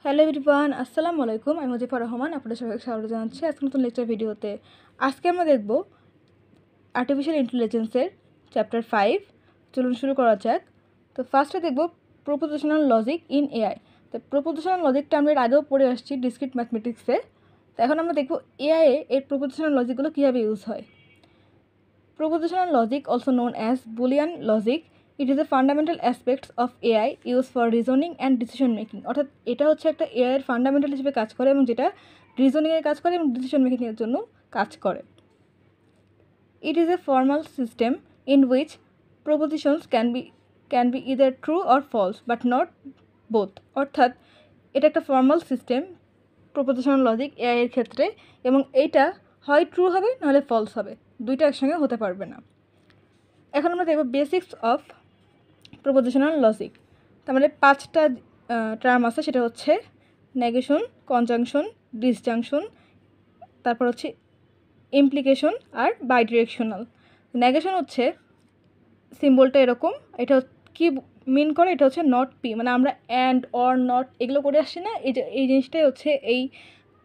Hello everyone, আসসালামু আলাইকুম। আমি মুজিবুর রহমান, আপনাদের সবাইকে স্বাগত জানাচ্ছি আজকে নতুন লেকচার ভিডিওতে। আজকে আমরা দেখব আর্টিফিশিয়াল ইন্টেলিজেন্সের চ্যাপ্টার 5। চলুন শুরু করা যাক। তো ফার্স্টে দেখব প্রপোজিশনাল লজিক ইন এআই। তো প্রপোজিশনাল লজিকটা আমরা এর আগেও পড়ে আসছি ডিসক্রিট ম্যাথমেটিক্সে। তো এখন আমরা দেখব এআই এর প্রপোজিশনাল লজিকগুলো কীভাবে ইউজ হয়। Propositional logic, also known as Boolean logic, it is a fundamental aspect of AI used for reasoning and decision making. অর্থাৎ এটা হচ্ছে একটা AI এর ফান্ডামেন্টাল হিসেবে কাজ করে এবং যেটা রিজনিংয়ে কাজ করে এবং ডিসিশন মেকিংয়ের জন্য কাজ করে। It is a formal system in which propositions can be either true or false but not both. অর্থাৎ এটা একটা formal system propositional logic AI এর ক্ষেত্রে, এবং এইটা হয় ট্রু হবে নাহলে ফলস হবে, দুইটা একসঙ্গে হতে পারবে না। এখন আমরা দেখব বেসিক্স অফ প্রপোজিশনাল লজিক। তার মানে 5টা টার্ম আছে, সেটা হচ্ছে নেগেশন, কনজাংশন, ডিসজাংশন, তারপর হচ্ছে ইমপ্লিকেশন আর বাইডিরেকশনাল। নেগেশন হচ্ছে সিম্বলটা এরকম, এটা কি মিন করে, এটা হচ্ছে নট পি, মানে আমরা অ্যান্ড অর নট এগুলো করে আসছি না, এই জিনিসটাই হচ্ছে এই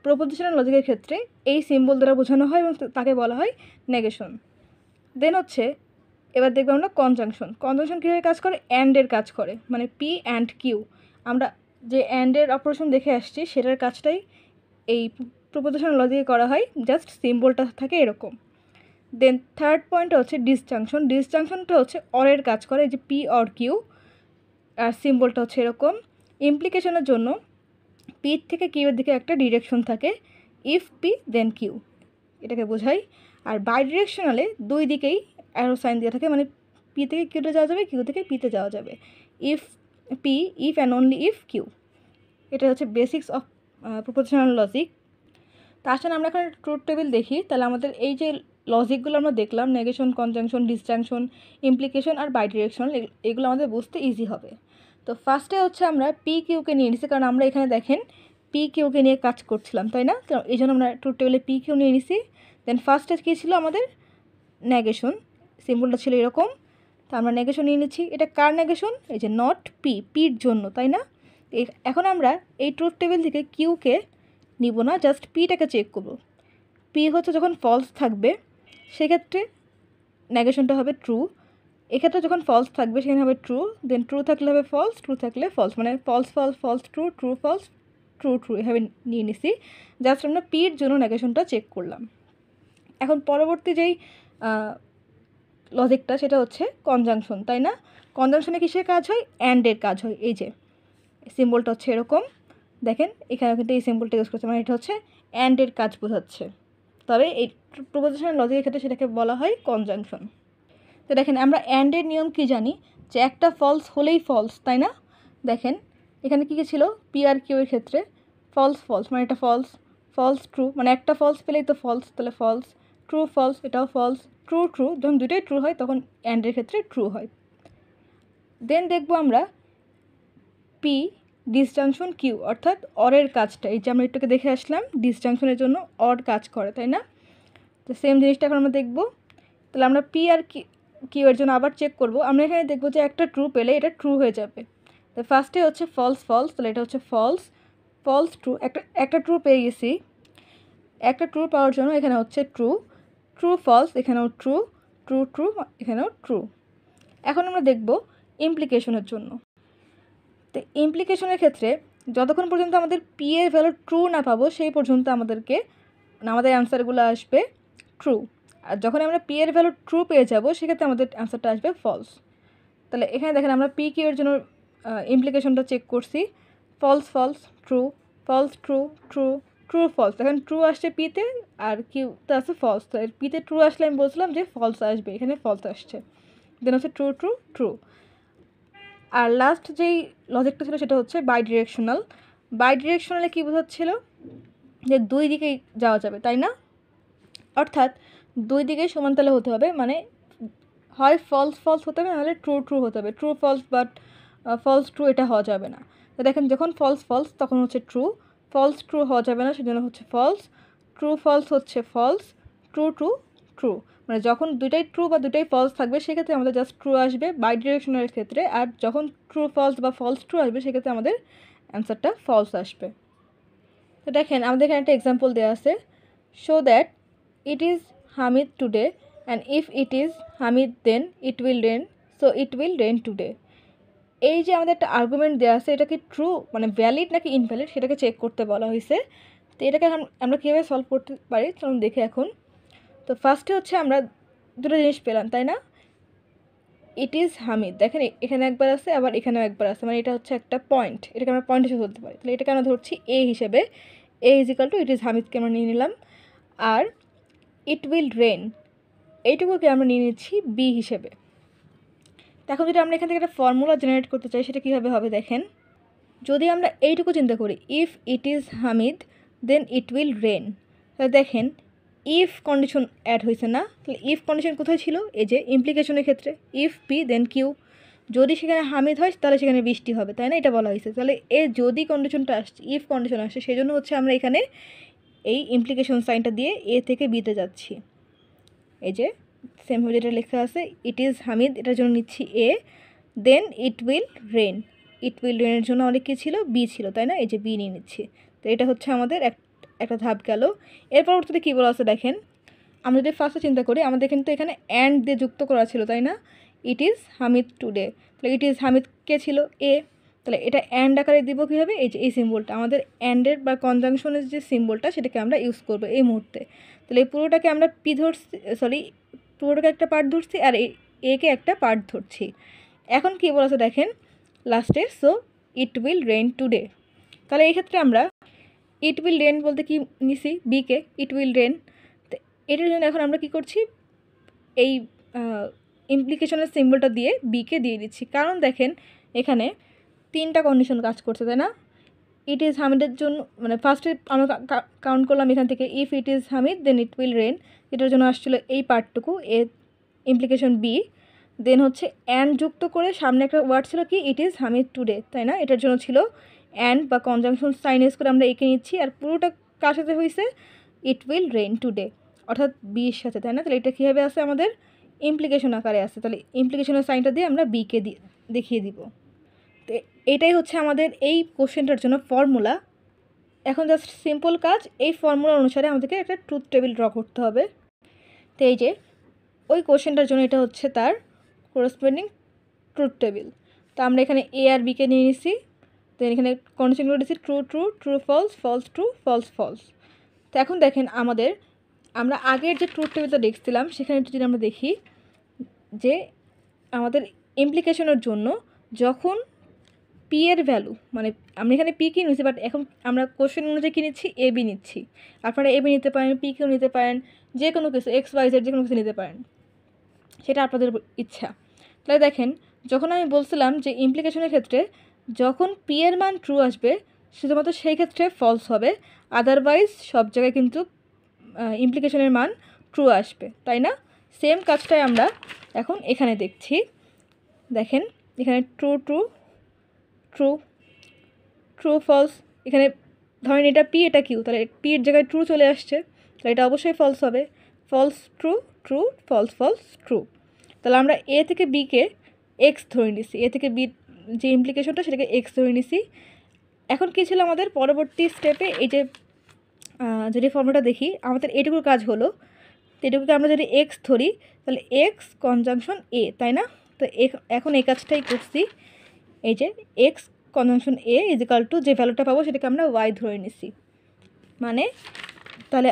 প্রপোজিশনাল লজিকের ক্ষেত্রে এই সিম্বল দ্বারা বোঝানো হয় এবং তাকে বলা হয় নেগেশন। দেন হচ্ছে এবার দেখবো আমরা কনজাংশন। কনজাংশন কীভাবে কাজ করে, অ্যান্ডের কাজ করে, মানে পি অ্যান্ড কিউ। আমরা যে অ্যান্ডের অপারেশন দেখে আসছি সেটার কাজটাই এই প্রপোজিশনাল লজিকে করা হয়, জাস্ট সিম্বলটা থাকে এরকম। দেন থার্ড পয়েন্ট হচ্ছে ডিসজাংশন। ডিসজাংশনটা হচ্ছে অরের কাজ করে, যে পি অর কিউ, আর সিম্বলটা হচ্ছে এরকম। ইমপ্লিকেশনের জন্য পি থেকে কিউয়ের দিকে একটা ডিরেকশন থাকে, ইফ পি দেন কিউ, এটাকে বোঝাই। আর বাই ডিরেকশনালে দুই দিকেই অ্যারো সাইন দেওয়া থাকে, মানে পি থেকে কিউতে যাওয়া যাবে, কিউ থেকে পিতে যাওয়া যাবে। If P, if and only if Q. এটা হচ্ছে বেসিক্স অফ প্রপোজিশনাল লজিক। তার সাথে আমরা এখানে ট্রুথ টেবিল দেখি, তাহলে আমাদের এই যে লজিকগুলো আমরা দেখলাম, নেগেশন, কনজাংশন, ডিসজাংশন, ইমপ্লিকেশন আর বাই ডিরেকশনাল, এগুলো আমাদের বুঝতে ইজি হবে। তো ফার্স্টে হচ্ছে আমরা পি কিউকে নিয়ে নিছি, কারণ আমরা এখানে দেখেন পি কিউকে নিয়ে কাজ করছিলাম, তাই না? তো এই জন্য আমরা ট্রুথ টেবিলে পি কিউ নিয়ে নিছি। দেন ফার্স্টে কী ছিল আমাদের, নেগেশন, সিম্বলটা ছিল এরকম, তো আমরা নেগেশন নিয়ে নিচ্ছি। এটা কার নেগেশন, এই যে নট পি, পির জন্য, তাই না? এখন আমরা এই ট্রুথ টেবিল থেকে কিউকে নিব না, জাস্ট পিটাকে চেক করব। পি হচ্ছে যখন ফলস থাকবে সেক্ষেত্রে নেগেশনটা হবে ট্রু, এক্ষেত্রে যখন ফলস থাকবে সেখানে হবে ট্রু, দেন ট্রু থাকলে হবে ফলস, ট্রু থাকলে ফলস, মানে false false, false true, true false, true true, এভাবে নিয়ে নিছি। জাস্ট আমরা পির জন্য নেগেশনটা চেক করলাম। এখন পরবর্তী যেই লজিকটা সেটা হচ্ছে কনজাংশন, তাই না? কনজাংশনে কিসের কাজ হয়, অ্যান্ডের কাজ হয়। এই যে সিম্বলটা হচ্ছে এরকম, দেখেন এখানে কিন্তু এই সিম্বলটা ইউজ করছে, মানে এটা হচ্ছে অ্যান্ডের কাজ বোঝাচ্ছে। তবে এই প্রপোজিশনাল লজিকের ক্ষেত্রে সেটাকে বলা হয় কনজাংশন। তো দেখেন আমরা অ্যান্ডের নিয়ম কি জানি, যে একটা ফলস হলেই ফলস, তাই না? দেখেন এখানে কী কী ছিল, পি আর কিউ এর ক্ষেত্রে ফলস ফলস, মানে এটা ফলস, ফলস ট্রু, মানে একটা ফলস পেলেই তো ফলস, তাহলে ফলস, ট্রু ফলস, এটাও ফলস, ট্রু ট্রু, যখন দুটোই ট্রু হয় তখন অ্যান্ডের ক্ষেত্রে ট্রু হয়। দেন দেখবো আমরা পি ডিসজাংশন কিউ, অর্থাৎ অরের কাজটা, এই যে আমরা একটুকে দেখে আসলাম ডিসজাংশনের জন্য অর কাজ করে, তাই না? তো সেম জিনিসটা এখন আমরা দেখবো। তাহলে আমরা পি আর কিউ এর জন্য আবার চেক করব। আমরা এখানে দেখবো যে একটা ট্রু পেলে এটা ট্রু হয়ে যাবে। তো ফার্স্টে হচ্ছে ফলস ফলস, তাহলে এটা হচ্ছে ফলস, ফলস ট্রু, একটা ট্রু পেয়ে গেছি। একটা ট্রু পাওয়ার জন্য এখানে হচ্ছে ট্রু, ট্রু ফলস, এখানেও ট্রু, ট্রু ট্রু, এখানেও ট্রু। এখন আমরা দেখব ইমপ্লিকেশনের জন্য। তো ইমপ্লিকেশনের ক্ষেত্রে যতক্ষণ পর্যন্ত আমাদের পি এর ভ্যালু ট্রু না পাবো সেই পর্যন্ত আমাদের অ্যান্সারগুলো আসবে ট্রু, আর যখন আমরা পি এর ভ্যালু ট্রু পেয়ে যাব সেক্ষেত্রে আমাদের অ্যান্সারটা আসবে ফলস। তাহলে এখানে দেখেন আমরা পি কিউ এর জন্য ইমপ্লিকেশনটা চেক করছি, false false, true, false true, true, true false. এখন ট্রু আসছে পিতে আর কিউতে আসছে ফলস, তো পিতে ট্রু আসলে আমি বলছিলাম যে ফলস আসবে, এখানে ফলস আসছে। দেন হচ্ছে ট্রু ট্রু ট্রু। আর লাস্ট যেই লজিকটা ছিল সেটা হচ্ছে বাই ডিরেকশনাল। বাই ডিরেকশনালে কী বোঝাচ্ছিল, যে দুই দিকেই যাওয়া যাবে, তাই না? অর্থাৎ দুই দিকে সমানতালে হতে হবে, মানে হয় ফলস ফলস হতে হবে নাহলে ট্রু ট্রু হতে হবে। True false but false true এটা হওয়া যাবে না। তো দেখেন যখন ফলস ফলস তখন হচ্ছে ট্রু, ফলস ট্রু হওয়া যাবে না সেজন্য হচ্ছে ফলস, ট্রু ফলস হচ্ছে ফলস, ট্রু ট্রু ট্রু। মানে যখন দুটাই ট্রু বা দুটাই ফলস থাকবে সেক্ষেত্রে আমাদের জাস্ট ট্রু আসবে বাই ডিরেকশনের ক্ষেত্রে, আর যখন ট্রু ফলস বা ফলস ট্রু আসবে সেক্ষেত্রে আমাদের অ্যান্সারটা ফলস আসবে। তো দেখেন আমাদের এখানে একটা এক্সাম্পল দেওয়া আছে, show that it is humid today and if it is humid then it will rain, so it will rain today. এই যে আমাদের একটা আর্গুমেন্ট দেওয়া আছে, এটা কি ট্রু মানে ভ্যালিড নাকি ইনভ্যালিড সেটাকে চেক করতে বলা হয়েছে। তো এটাকে আমরা কীভাবে সলভ করতে পারি চলুন দেখে এখন। তো ফার্স্টে হচ্ছে আমরা দুটো জিনিস পেলাম, তাই না? ইট ইজ হামিদ, দেখেন এখানে একবার আছে আবার এখানেও একবার আছে, মানে এটা হচ্ছে একটা পয়েন্ট, এটাকে আমরা পয়েন্ট হিসেবে ধরতে পারি। তাহলে এটাকে আমরা ধরছি এ হিসেবে, A is equal to it is হামিদকে আমরা নিয়ে নিলাম। আর ইট উইল রেন এইটুকুকে আমরা নিয়ে নিচ্ছি বি হিসেবে। এখন যদি আমরা এখান থেকে একটা ফর্মুলা জেনারেট করতে চাই সেটা কীভাবে হবে দেখেন, যদি আমরা এইটুকু চিন্তা করি if it is humid then it will rain, তাহলে দেখেন ইফ কন্ডিশন অ্যাড হয়েছে না? তাহলে ইফ কন্ডিশন কোথায় ছিল? এই যে ইমপ্লিকেশনের ক্ষেত্রে, ইফ পি দেন কিউ, যদি সেখানে হামিদ হয় তাহলে সেখানে বৃষ্টি হবে, তাই না? এটা বলা হয়েছে। তাহলে এ যদি কন্ডিশনটা আসছে, ইফ কন্ডিশন আসছে, সেই জন্য হচ্ছে আমরা এখানে এই ইমপ্লিকেশন সাইনটা দিয়ে এ থেকে বিতে যাচ্ছি। এই যে সেমভাবে যেটা লেখা আছে ইট ইজ হামিদ, এটার জন্য নিচ্ছি A, then it will rain, it will রেনের জন্য অনেক কী ছিল? বি ছিল, তাই না? এই যে বি নিয়ে নিচ্ছি। তো এটা হচ্ছে আমাদের একটা ধাপ গেল। এর পরবর্তীতে কী বলা আছে দেখেন, আমরা যদি ফার্স্টে চিন্তা করি আমাদের কিন্তু এখানে অ্যান্ড দিয়ে যুক্ত করা ছিল, তাই না? ইট ইজ হামিদ টুডে, তাহলে ইট ইজ হামিদ কে ছিল? এ। তাহলে এটা অ্যান্ড আকারে দিব কীভাবে? এই যে এই সিম্বলটা, আমাদের অ্যান্ডের বা কনজাংশনের যে সিম্বলটা সেটাকে আমরা ইউজ করবো এই মুহূর্তে। তাহলে এই পুরোটাকে আমরা পি ধরছি, সরি পুরোটাকে একটা পার্ট ধরছি আর একে একটা পার্ট ধরছি। এখন কী বলেছে দেখেন লাস্টে, so it will rain today. তাহলে এই ক্ষেত্রে আমরা ইট উইল রেন বলতে কি নিছি? বিকে, ইট উইল রেন। তো এটার জন্য এখন আমরা কি করছি? এই ইমপ্লিকেশনের সিম্বলটা দিয়ে বিকে দিয়ে দিচ্ছি, কারণ দেখেন এখানে তিনটা কন্ডিশন কাজ করছে, তাই না? ইট ইজ হামিদের জন্য মানে ফার্স্টে আমরা কাউন্ট করলাম এখান থেকে, if it is humid then it will rain, এটার জন্য আসছিলো এই পার্টটুকু এ ইমপ্লিকেশন বি, দেন হচ্ছে অ্যান্ড যুক্ত করে সামনে একটা ওয়ার্ড ছিল কি? ইট ইজ হামিদ টুডে, তাই না? এটার জন্য ছিল অ্যান্ড বা কনজাংশন সাইন ইউজ করে আমরা এঁকে নিচ্ছি, আর পুরোটা কার সাথে হয়েছে? ইট উইল রেন টুডে, অর্থাৎ বির সাথে, তাই না? তাহলে এটা কীভাবে আছে? আমাদের ইমপ্লিকেশন আকারে আছে, তাহলে ইমপ্লিকেশনের সাইনটা দিয়ে আমরা বিকে দেখিয়ে দিব। তো এটাই হচ্ছে আমাদের এই কোশ্চেনটার জন্য ফর্মুলা। এখন জাস্ট সিম্পল কাজ, এই ফর্মুলা অনুসারে আমাদেরকে একটা ট্রুথ টেবিল ড্র করতে হবে। তো এই যে ওই কোশ্চেনটার জন্য এটা হচ্ছে তার করেসপন্ডিং ট্রুথ টেবিল। তো আমরা এখানে এ আর বিকে নিয়ে নিছি, দেন এখানে কন্ডিশনগুলো দিচ্ছি true true, true false, false true, false false. তো এখন দেখেন আমরা আগের যে ট্রুথ টেবিলটা দেখছিলাম সেখানে যদি আমরা দেখি যে আমাদের ইমপ্লিকেশনের জন্য যখন পি এর ভ্যালু, মানে আমরা এখানে পি কি নিচ্ছি, বাট এখন আমরা কোশ্চেন অনুযায়ী কী নিচ্ছি? এ বি নিচ্ছি। আপনারা এ বি নিতে পারেন, পি কিউ নিতে পারেন, যে কোনো কিছু এক্স ওয়াই জেড যে কোনো কিছু নিতে পারেন, সেটা আপনাদের ইচ্ছা। তাহলে দেখেন যখন আমি বলছিলাম যে ইমপ্লিকেশনের ক্ষেত্রে যখন পি এর মান ট্রু আসবে শুধুমাত্র সেই ক্ষেত্রে ফলস হবে, আদারওয়াইজ সব জায়গায় কিন্তু ইমপ্লিকেশনের মান ট্রু আসবে, তাই না? সেম কাজটাই আমরা এখন এখানে দেখছি। দেখেন এখানে true true, true true false, এখানে ধরেন এটা পি এটা কিউ, তাহলে পি এর জায়গায় ট্রু চলে আসছে, তাহলে এটা অবশ্যই ফলস হবে। False true, true false, false true. তাহলে আমরা এ থেকে বিকে এক্স ধরে নিছি, এ থেকে বি যে ইমপ্লিকেশনটা সেটাকে এক্স ধরে নিছি। এখন কী ছিল আমাদের পরবর্তী স্টেপে? এই যে যদি ফর্মুলাটা দেখি আমাদের এটুকুর কাজ হলো, তো এটুকুকে আমরা যদি এক্স ধরি তাহলে এক্স কনজাংশন এ, তাই না? তো এখন এই কাজটাই করছি, এই যে x conjunction A is equal two যে ভ্যালুটা পাবো সেটাকে আমরা ওয়াই ধরে নিছি, মানে তাহলে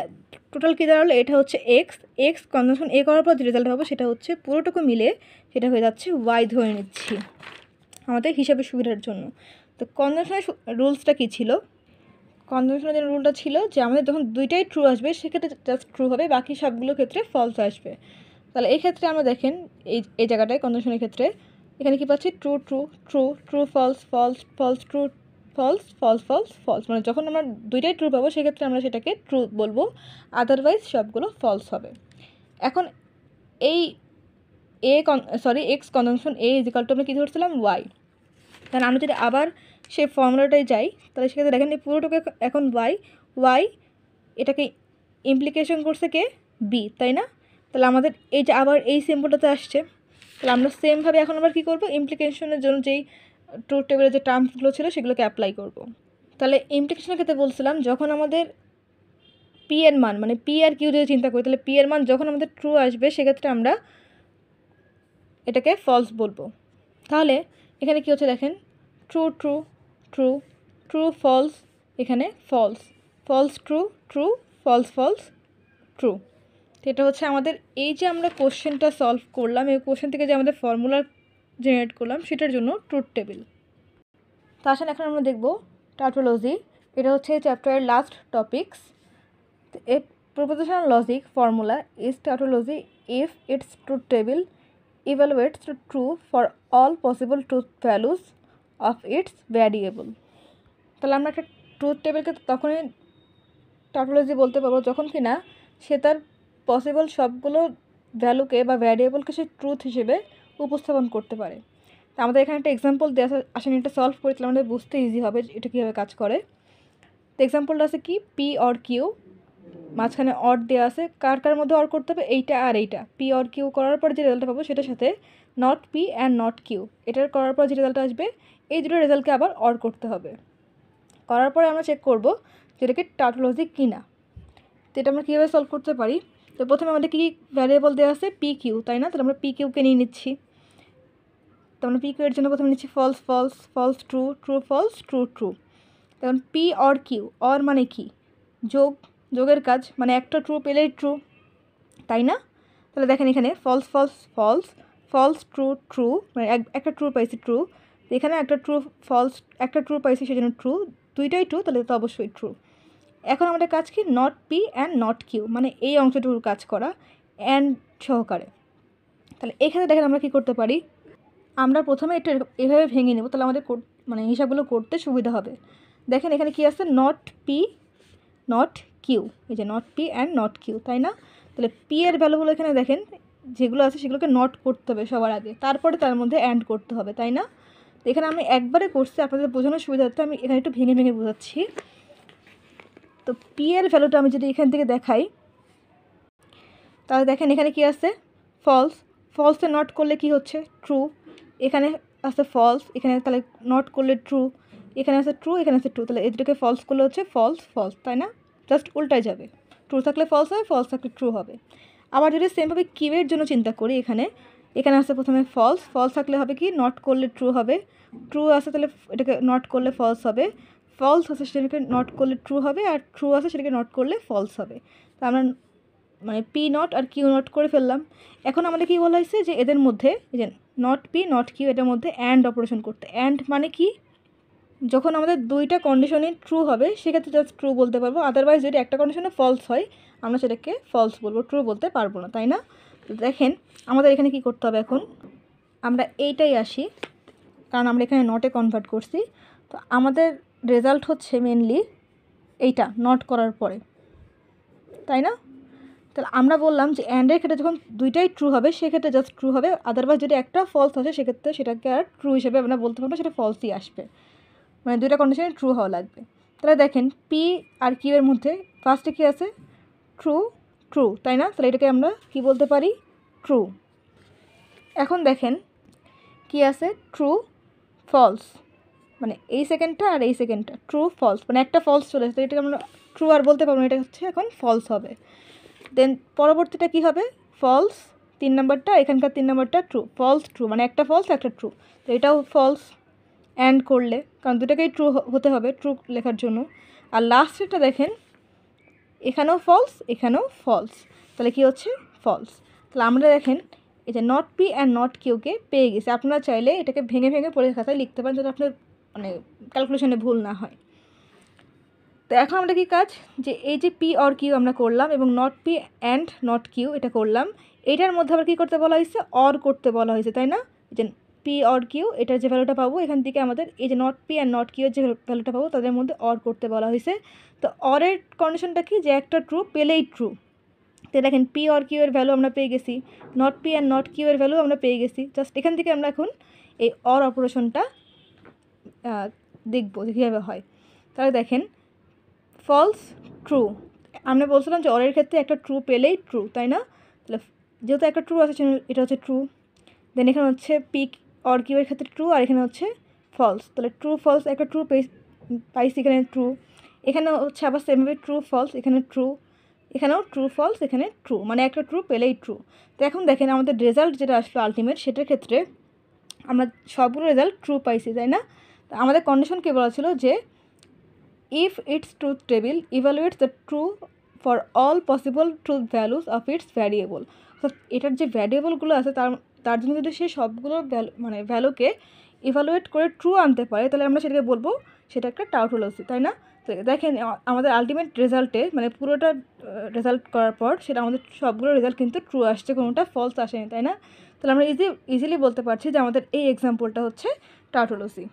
টোটাল কী দাঁড়ালো? এটা হচ্ছে এক্স, এক্স কনজাংশন এ করার পর যে রেজাল্ট পাবো সেটা হচ্ছে পুরোটুকু মিলে সেটা হয়ে যাচ্ছে ওয়াই ধরে নিচ্ছি আমাদের হিসাবের সুবিধার জন্য। তো কনজাংশনের রুলসটা কী ছিল? কনজাংশনের যে রুলটা ছিল যে আমাদের যখন দুইটাই ট্রু আসবে সেক্ষেত্রে জাস্ট ট্রু হবে, বাকি সবগুলোর ক্ষেত্রে ফলস আসবে। তাহলে এই ক্ষেত্রে আমরা দেখেন এই জায়গাটায় কনজাংশনের ক্ষেত্রে এখানে কী পাচ্ছি? True true, true true false, false false true, false false false false, মানে যখন আমরা দুইটাই ট্রু পাবো সেক্ষেত্রে আমরা সেটাকে ট্রু বলবো, আদারওয়াইজ সবগুলো ফলস হবে। এখন এই x conjunction A is equal two আমরা কী ধরছিলাম? ওয়াই। তাহলে আমরা যদি আবার সেই ফর্মুলাটায় যাই তাহলে সেক্ষেত্রে দেখেন এই পুরোটুকু এখন ওয়াই এটাকে ইমপ্লিকেশন করছে কে? বি, তাই না? তাহলে আমাদের এই যে আবার এই সিম্বলটাতে আসছে, তাহলে আমরা সেমভাবে এখন আবার কী করবো? ইমপ্লিকেশনের জন্য যেই ট্রুথ টেবিলের যে টার্মসগুলো ছিল সেগুলোকে অ্যাপ্লাই করব। তাহলে ইমপ্লিকেশনের ক্ষেত্রে বলছিলাম যখন আমাদের পি এর মান মানে পি আর কিউ যদি চিন্তা করি তাহলে পি এর মান যখন আমাদের ট্রু আসবে সেক্ষেত্রে আমরা এটাকে ফলস বলবো। তাহলে এখানে কী হচ্ছে দেখেন, true true true true false, এখানে false false true true false false true. তো এটা হচ্ছে আমাদের এই যে আমরা কোশ্চেনটা সলভ করলাম, এই কোশ্চেন থেকে যে আমাদের ফর্মুলা জেনারেট করলাম সেটার জন্য ট্রুথ টেবিল। তো আসলে এখন আমরা দেখব টাউটোলজি। এটা হচ্ছে চ্যাপ্টারের last topics. A propositional logic formula is tautology if its truth table evaluates the true for all possible truth values of its variable. তাহলে আমরা একটা ট্রুথ টেবিলকে তখনই টাউটোলজি বলতে পারবো যখন কি না সে তার পসিবল সবগুলো ভ্যালুকে বা ভ্যারিয়েবলকে সে ট্রুথ হিসেবে উপস্থাপন করতে পারে। তো আমাদের এখানে একটা এক্সাম্পল দেওয়া আসেনি, এটা সলভ করে তাহলে আমাদের বুঝতে ইজি হবে এটা কীভাবে কাজ করে। তো এক্সাম্পলটা আছে কি, পি অর কিউ, মাঝখানে অর দেওয়া আছে, কার কার মধ্যে অর করতে হবে, এইটা আর এইটা। পি অর কিউ করার পর যে রেজাল্টটা পাবো সেটার সাথে not P and not Q, এটার করার পর যে রেজাল্টটা আসবে এই দুটো রেজাল্টকে আবার অর করতে হবে। করার পরে আমরা চেক করবো যেটাকে টাউটোলজি কিনা। তো এটা আমরা কীভাবে সলভ করতে পারি, তো প্রথমে আমাদের কী ভ্যারিয়েবল দেওয়া আছে, পি কিউ, তাই না? তাহলে আমরা পি কিউকে নিয়ে নিচ্ছি। তো আমরা পি কিউ এর জন্য প্রথমে নিচ্ছি false false false true true false true true. তখন পি অর কিউ, অর মানে কি, যোগের কাজ, মানে একটা ট্রু পেলেই ট্রু, তাই না? তাহলে দেখেন এখানে false false false false true true, মানে একটা ট্রু পাইছি ট্রু, এখানে একটা ট্রু ফলস, একটা ট্রু পাইছি সেজন্য ট্রু, দুইটাই ট্রু, তাহলে তো অবশ্যই ট্রু। এখন আমাদের কাজ কি, not P and not Q, মানে এই অংশটুকুর কাজ করা অ্যান্ড সহকারে। তাহলে এখানে দেখেন আমরা কী করতে পারি, আমরা প্রথমে এটা এভাবে ভেঙে নেব, তাহলে আমাদের মানে হিসাবগুলো করতে সুবিধা হবে। দেখেন এখানে কি আছে, নট পি নট কিউ, এই যে not P and not Q, তাই না? তাহলে পি এর ভ্যালুগুলো এখানে দেখেন যেগুলো আছে সেগুলোকে নট করতে হবে সবার আগে, তারপরে তার মধ্যে অ্যান্ড করতে হবে, তাই না? তো এখানে আমি একবারে করছি, আপনাদের বোঝানোর সুবিধা হচ্ছে আমি এখানে একটু ভেঙে ভেঙে বোঝাচ্ছি। তো পি এর ভ্যালুটা আমি যদি এখান থেকে দেখাই তাহলে দেখেন এখানে কি আছে, ফলস, ফলসে নট করলে কি হচ্ছে, ট্রু, এখানে আছে ফলস, এখানে তাহলে নট করলে ট্রু, এখানে আছে ট্রু, এখানে আছে ট্রু, তাহলে এই দুটোকে ফলস করলে হচ্ছে ফলস ফলস, তাই না? জাস্ট উল্টাই যাবে, ট্রু থাকলে ফলস হবে, ফলস থাকলে ট্রু হবে। আবার যদি সেমভাবে কিউয়ের জন্য চিন্তা করি, এখানে আছে প্রথমে ফলস, ফলস থাকলে হবে কি, নট করলে ট্রু হবে, ট্রু আছে তাহলে এটাকে নট করলে ফলস হবে, ফলস আছে সেটাকে নট করলে ট্রু হবে, আর ট্রু আছে সেটাকে নট করলে ফলস হবে। তো আমরা মানে পি নট আর কিউ নট করে ফেললাম। এখন আমাদের কী বলা হয়েছে যে এদের মধ্যে এই যে নট পি নট কিউ এটার মধ্যে অ্যান্ড অপারেশন করতে। অ্যান্ড মানে কি, যখন আমাদের দুইটা কন্ডিশনই ট্রু হবে সেক্ষেত্রে জাস্ট ট্রু বলতে পারবো, আদারওয়াইজ যদি একটা কন্ডিশনে ফলস হয় আমরা সেটাকে ফলস বলবো, ট্রু বলতে পারবো না, তাই না? দেখেন আমাদের এখানে কি করতে হবে, এখন আমরা এইটাই আসি, কারণ আমরা এখানে নটে কনভার্ট করছি। তো আমাদের রেজাল্ট হচ্ছে মেনলি এইটা নট করার পরে, তাই না? তাহলে আমরা বললাম যে অ্যান্ডের ক্ষেত্রে যখন দুইটাই ট্রু হবে সেক্ষেত্রে জাস্ট ট্রু হবে, আদারওয়াইজ যদি একটা ফলস আসে সেক্ষেত্রে সেটাকে আর ট্রু হিসেবে আমরা বলতে পারবো, সেটা ফলসই আসবে, মানে দুইটা কন্ডিশনে ট্রু হওয়া লাগবে। তাহলে দেখেন পি আর কিউ এর মধ্যে ফার্স্টে কী আছে, ট্রু ট্রু, তাই না? তাহলে এটাকে আমরা কি বলতে পারি, ট্রু। এখন দেখেন কি আছে, ট্রু ফলস, মানে এই সেকেন্ডটা আর এই সেকেন্ডটা ট্রু ফলস, মানে একটা ফলস চলে আসে, এটাকে আমরা ট্রু আর বলতে পারবো না, এটা হচ্ছে এখন ফলস হবে। দেন পরবর্তীটা কী হবে, ফলস, 3 নাম্বারটা, এখানকার 3 নাম্বারটা ট্রু, ফলস ট্রু, মানে একটা ফলস একটা ট্রু, তো এটাও ফলস অ্যান্ড করলে, কারণ দুটাকেই ট্রু হতে হবে ট্রু লেখার জন্য। আর লাস্টেরটা দেখেন এখানেও ফলস এখানেও ফলস, তাহলে কি হচ্ছে, ফলস। তাহলে আমরা দেখেন এই যে নট পি অ্যান্ড নট কিউকে পেয়ে গেছি। আপনারা চাইলে এটাকে ভেঙে ভেঙে পরীক্ষার খাতায় লিখতে পারেন যাতে আপনার মানে ক্যালকুলেশনে ভুল না হয়। তো এখন আমরা কি কাজ, যে এই যে পি অর কিউ আমরা করলাম এবং not P and not Q এটা করলাম, এইটার মধ্যে আবার কী করতে বলা হয়েছে, অর করতে বলা হয়েছে, তাই না? যে পি অর কিউ এটার যে ভ্যালুটা পাবো এখান থেকে আমাদের এই যে not P and not Q এর যে ভ্যালুটা পাবো তাদের মধ্যে অর করতে বলা হয়েছে। তো অরের কন্ডিশনটা কি, যে একটা ট্রু পেলেই ট্রু। তো দেখেন পি অর কিউ এর ভ্যালু আমরা পেয়ে গেছি, not P and not Q এর ভ্যালু আমরা পেয়ে গেছি। জাস্ট এখান থেকে আমরা এখন এই অর অপারেশনটা দেখবো যে কীভাবে হয়। তাহলে দেখেন ফলস ট্রু, আমরা বলছিলাম যে অরের ক্ষেত্রে একটা ট্রু পেলেই ট্রু, তাই না? তাহলে যেহেতু একটা ট্রু আছে এটা হচ্ছে ট্রু। দেন এখানে হচ্ছে পি অর কিউ এর ক্ষেত্রে ট্রু, আর এখানে হচ্ছে ফলস, তাহলে ট্রু ফলস একটা ট্রু পাইছি, এখানে ট্রু, এখানে হচ্ছে আবার সেমভাবে ট্রু ফলস, এখানে ট্রু, এখানেও ট্রু ফলস, এখানে ট্রু, মানে একটা ট্রু পেলেই ট্রু। তো এখন দেখেন আমাদের রেজাল্ট যেটা আসলো আলটিমেট, সেটার ক্ষেত্রে আমরা সবগুলো রেজাল্ট ট্রু পাইছি, তাই না? তো আমাদের কন্ডিশন কী বলা ছিল যে if its truth table evaluates the true for all possible truth values of its variable. তো এটার যে ভ্যারিয়েবলগুলো আছে তার জন্য যদি সে সবগুলো ভ্যালুকে ইভ্যালুয়েট করে ট্রু আনতে পারে, তাহলে আমরা সেটাকে বলবো সেটা একটা টাউটোলজি, তাই না? তো দেখেন আমাদের আলটিমেট রেজাল্টে, মানে পুরোটা রেজাল্ট করার পর সেটা আমাদের সবগুলো রেজাল্ট কিন্তু ট্রু আসছে, কোনোটা ফলস আসেনি, তাই না? তাহলে আমরা ইজিলি বলতে পারছি যে আমাদের এই এক্সাম্পলটা হচ্ছে টাউটোলজি।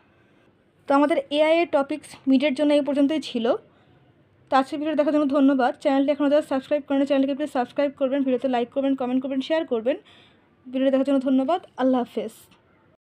তো আমাদের এআই এর টপিকস মিডের জন্য এই পর্যন্তই ছিল। তো আজকের ভিডিও দেখার জন্য ধন্যবাদ। চ্যানেলটি এখনও যারা সাবস্ক্রাইব করেন, চ্যানেলটিকে প্লিজ সাবস্ক্রাইব করবেন, ভিডিওতে লাইক করবেন, কমেন্ট করবেন, শেয়ার করবেন। ভিডিও দেখার জন্য ধন্যবাদ। আল্লাহ হাফেজ।